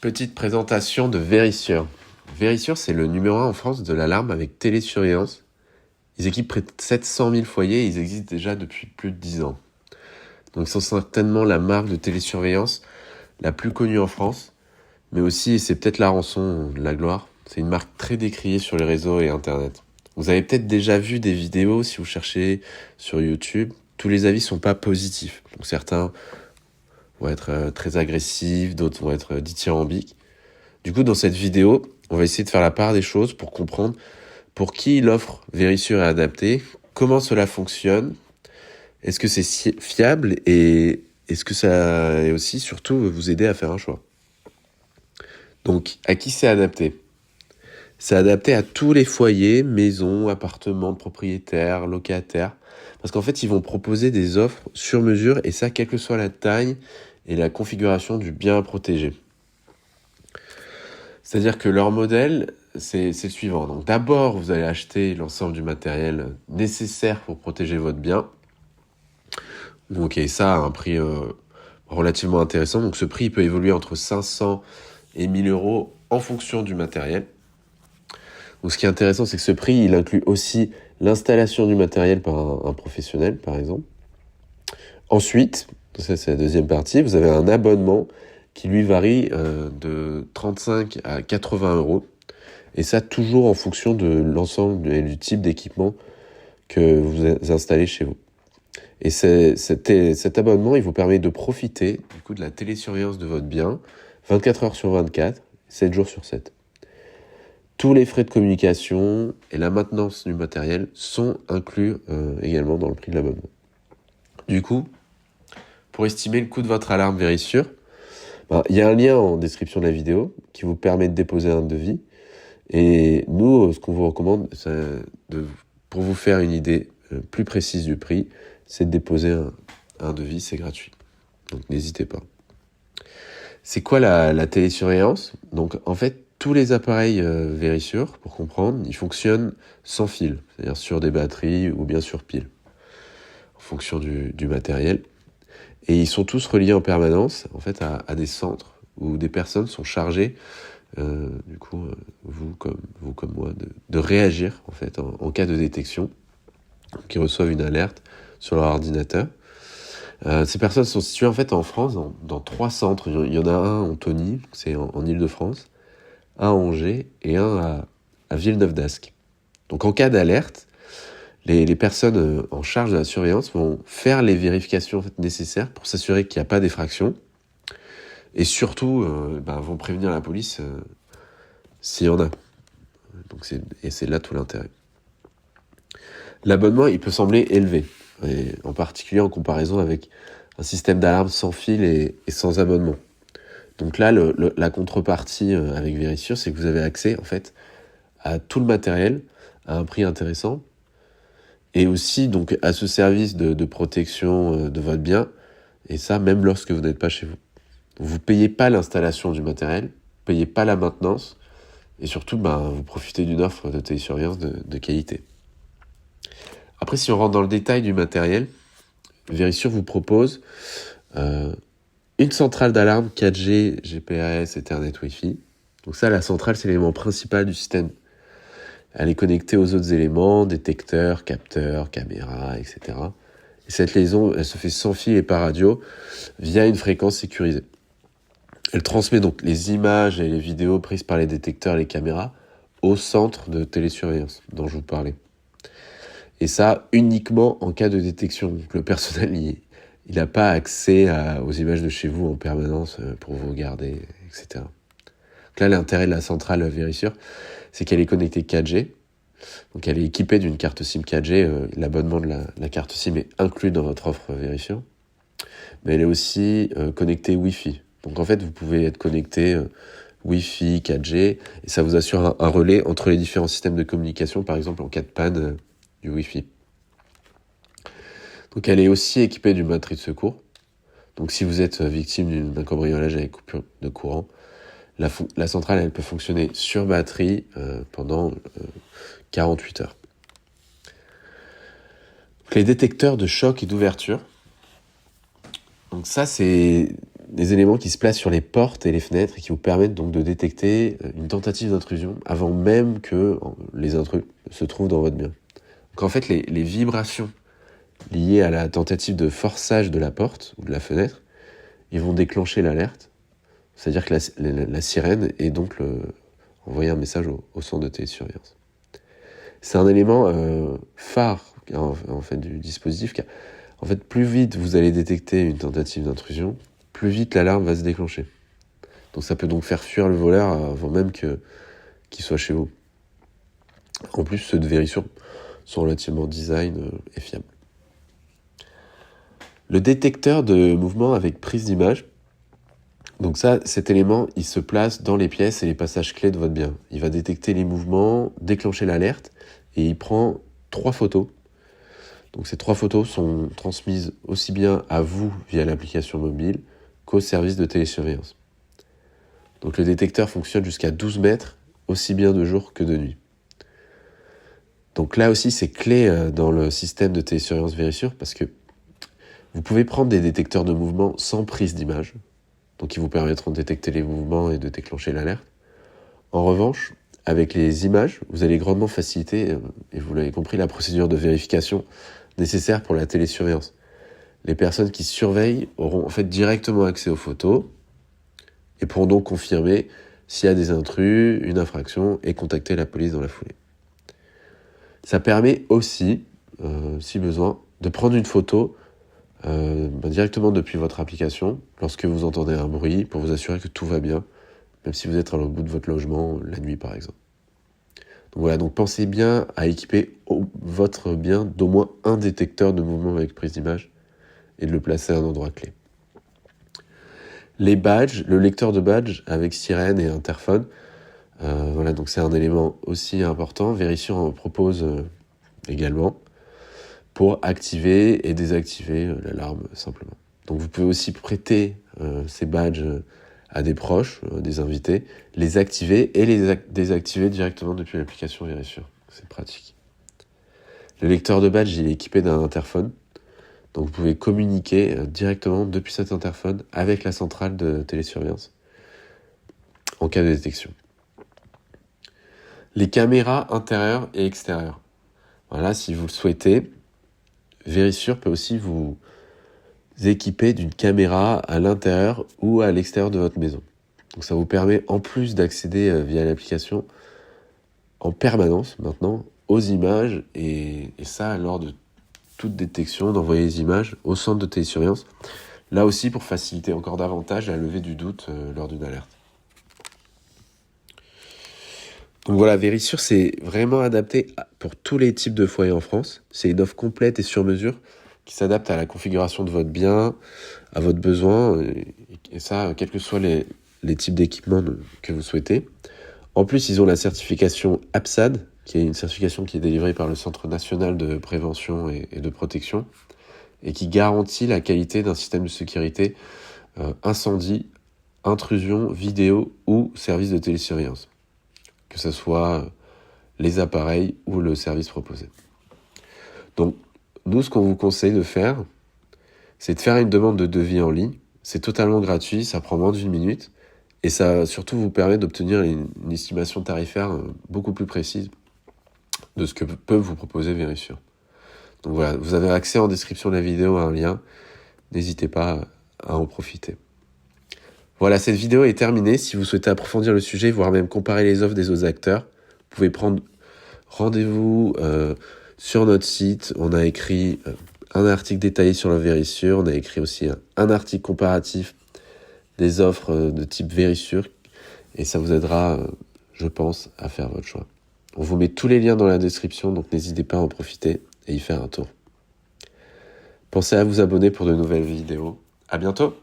Petite présentation de Verisure. Verisure, c'est le numéro 1 en France de l'alarme avec télésurveillance. Ils équipent près de 700 000 foyers et ils existent déjà depuis plus de 10 ans. Donc ils sont certainement la marque de télésurveillance la plus connue en France, mais aussi, et c'est peut-être la rançon de la gloire, c'est une marque très décriée sur les réseaux et Internet. Vous avez peut-être déjà vu des vidéos si vous cherchez sur YouTube. Tous les avis sont pas positifs. Donc certains vont être très agressifs, d'autres vont être dithyrambiques. Du coup, dans cette vidéo, on va essayer de faire la part des choses pour comprendre pour qui l'offre Verisure est adaptée, comment cela fonctionne, est-ce que c'est fiable et est-ce que ça est aussi surtout vous aider à faire un choix. Donc, à qui c'est adapté ? C'est adapté à tous les foyers, maisons, appartements, propriétaires, locataires, parce qu'en fait, ils vont proposer des offres sur mesure et ça, quelle que soit la taille et la configuration du bien à protéger. C'est-à-dire que leur modèle, c'est le suivant. Donc d'abord, vous allez acheter l'ensemble du matériel nécessaire pour protéger votre bien. Donc, et ça à un prix relativement intéressant. Donc ce prix peut évoluer entre 500 et 1000 euros en fonction du matériel. Donc ce qui est intéressant, c'est que ce prix, il inclut aussi l'installation du matériel par un professionnel, par exemple. Ensuite, ça c'est la deuxième partie, vous avez un abonnement qui lui varie de 35 à 80 euros. Et ça, toujours en fonction de l'ensemble et du type d'équipement que vous installez chez vous. Et cet abonnement, il vous permet de profiter du coup de la télésurveillance de votre bien, 24 heures sur 24, 7 jours sur 7. Tous les frais de communication et la maintenance du matériel sont inclus également dans le prix de l'abonnement. Du coup, pour estimer le coût de votre alarme Verisure, il y a un lien en description de la vidéo qui vous permet de déposer un devis. Et nous, ce qu'on vous recommande, pour vous faire une idée plus précise du prix, c'est de déposer un devis, c'est gratuit. Donc n'hésitez pas. C'est quoi la télésurveillance ? Donc en fait, tous les appareils Verisure, pour comprendre, ils fonctionnent sans fil, c'est-à-dire sur des batteries ou bien sur pile, en fonction du matériel. Et ils sont tous reliés en permanence, en fait, à des centres où des personnes sont chargées vous comme moi, de réagir en fait en cas de détection, qui reçoivent une alerte sur leur ordinateur. Ces personnes sont situées en fait en France dans 3 centres. Il y en a un en Antony, c'est en Île-de-France, un à Angers et un à Villeneuve-d'Ascq. Donc en cas d'alerte, les personnes en charge de la surveillance vont faire les vérifications en fait, nécessaires pour s'assurer qu'il n'y a pas d'effraction. Et surtout, vont prévenir la police s'il y en a. Donc c'est là tout l'intérêt. L'abonnement, il peut sembler élevé, et en particulier en comparaison avec un système d'alarme sans fil et sans abonnement. Donc là, la contrepartie avec Verisure, c'est que vous avez accès en fait à tout le matériel à un prix intéressant, et aussi donc à ce service de protection de votre bien, et ça même lorsque vous n'êtes pas chez vous. Vous ne payez pas l'installation du matériel, vous ne payez pas la maintenance, et surtout, vous profitez d'une offre de télésurveillance de qualité. Après, si on rentre dans le détail du matériel, Verisure vous propose une centrale d'alarme 4G, GPRS, Ethernet, Wi-Fi. Donc ça, la centrale, c'est l'élément principal du système. Elle est connectée aux autres éléments, détecteurs, capteurs, caméras, etc. Et cette liaison, elle se fait sans fil et par radio via une fréquence sécurisée. Elle transmet donc les images et les vidéos prises par les détecteurs et les caméras au centre de télésurveillance dont je vous parlais. Et ça, uniquement en cas de détection. Donc, le personnel, il n'a pas accès aux images de chez vous en permanence pour vous regarder, etc. Donc là, l'intérêt de la centrale Verisure, c'est qu'elle est connectée 4G. Donc elle est équipée d'une carte SIM 4G. L'abonnement de la carte SIM est inclus dans votre offre Verisure. Mais elle est aussi connectée Wi-Fi. Donc en fait, vous pouvez être connecté Wi-Fi, 4G, et ça vous assure un relais entre les différents systèmes de communication, par exemple en cas de panne du Wi-Fi. Donc elle est aussi équipée d'une batterie de secours. Donc si vous êtes victime d'un cambriolage avec coupure de courant, la centrale elle peut fonctionner sur batterie pendant 48 heures. Donc, les détecteurs de choc et d'ouverture. Donc ça c'est des éléments qui se placent sur les portes et les fenêtres et qui vous permettent donc de détecter une tentative d'intrusion avant même que les intrus se trouvent dans votre bien. Donc en fait, les vibrations liées à la tentative de forçage de la porte ou de la fenêtre, ils vont déclencher l'alerte, c'est-à-dire que la sirène et donc envoyer un message au centre de télésurveillance. C'est un élément phare en fait, du dispositif, car en fait, plus vite vous allez détecter une tentative d'intrusion, plus vite l'alarme va se déclencher. Donc ça peut donc faire fuir le voleur avant même qu'il soit chez vous. En plus, ceux de Verisure sont relativement design et fiables. Le détecteur de mouvement avec prise d'image, donc ça, cet élément, il se place dans les pièces et les passages clés de votre bien. Il va détecter les mouvements, déclencher l'alerte, et il prend 3 photos. Donc ces 3 photos sont transmises aussi bien à vous via l'application mobile qu'au service de télésurveillance. Donc le détecteur fonctionne jusqu'à 12 mètres, aussi bien de jour que de nuit. Donc là aussi, c'est clé dans le système de télésurveillance Verisure, parce que vous pouvez prendre des détecteurs de mouvement sans prise d'image, donc ils vous permettront de détecter les mouvements et de déclencher l'alerte. En revanche, avec les images, vous allez grandement faciliter, et vous l'avez compris, la procédure de vérification nécessaire pour la télésurveillance. Les personnes qui surveillent auront en fait directement accès aux photos et pourront donc confirmer s'il y a des intrus, une infraction et contacter la police dans la foulée. Ça permet aussi, si besoin, de prendre une photo directement depuis votre application lorsque vous entendez un bruit pour vous assurer que tout va bien, même si vous êtes à l'autre bout de votre logement la nuit par exemple. Donc voilà, donc pensez bien à équiper votre bien d'au moins un détecteur de mouvement avec prise d'image et de le placer à un endroit clé. Les badges, le lecteur de badge avec sirène et interphone, voilà, donc c'est un élément aussi important. Verisure en propose également pour activer et désactiver l'alarme simplement. Donc vous pouvez aussi prêter ces badges à des proches, des invités, les activer et les désactiver directement depuis l'application Verisure. C'est pratique. Le lecteur de badge, il est équipé d'un interphone. Donc vous pouvez communiquer directement depuis cet interphone avec la centrale de télésurveillance en cas de détection. Les caméras intérieures et extérieures. Voilà, si vous le souhaitez, Verisure peut aussi vous équiper d'une caméra à l'intérieur ou à l'extérieur de votre maison. Donc ça vous permet, en plus d'accéder via l'application en permanence maintenant aux images et ça lors de toute détection, d'envoyer les images au centre de télésurveillance. Là aussi pour faciliter encore davantage la levée du doute lors d'une alerte. Donc voilà, Verisure, c'est vraiment adapté pour tous les types de foyers en France. C'est une offre complète et sur mesure qui s'adapte à la configuration de votre bien, à votre besoin, et ça, quels que soient les types d'équipements que vous souhaitez. En plus, ils ont la certification APSAD, qui est une certification qui est délivrée par le Centre national de prévention et de protection, et qui garantit la qualité d'un système de sécurité incendie, intrusion, vidéo ou service de télésurveillance, que ce soit les appareils ou le service proposé. Donc, nous, ce qu'on vous conseille de faire, c'est de faire une demande de devis en ligne. C'est totalement gratuit, ça prend moins d'1 minute, et ça surtout vous permet d'obtenir une estimation tarifaire beaucoup plus précise de ce que peut vous proposer Verisure. Donc voilà, vous avez accès en description de la vidéo à un lien, n'hésitez pas à en profiter. Voilà, cette vidéo est terminée. Si vous souhaitez approfondir le sujet, voire même comparer les offres des autres acteurs, vous pouvez prendre rendez-vous sur notre site. On a écrit un article détaillé sur la Verisure, on a écrit aussi un article comparatif des offres de type Verisure, et ça vous aidera, je pense, à faire votre choix. On vous met tous les liens dans la description, donc n'hésitez pas à en profiter et y faire un tour. Pensez à vous abonner pour de nouvelles vidéos. À bientôt!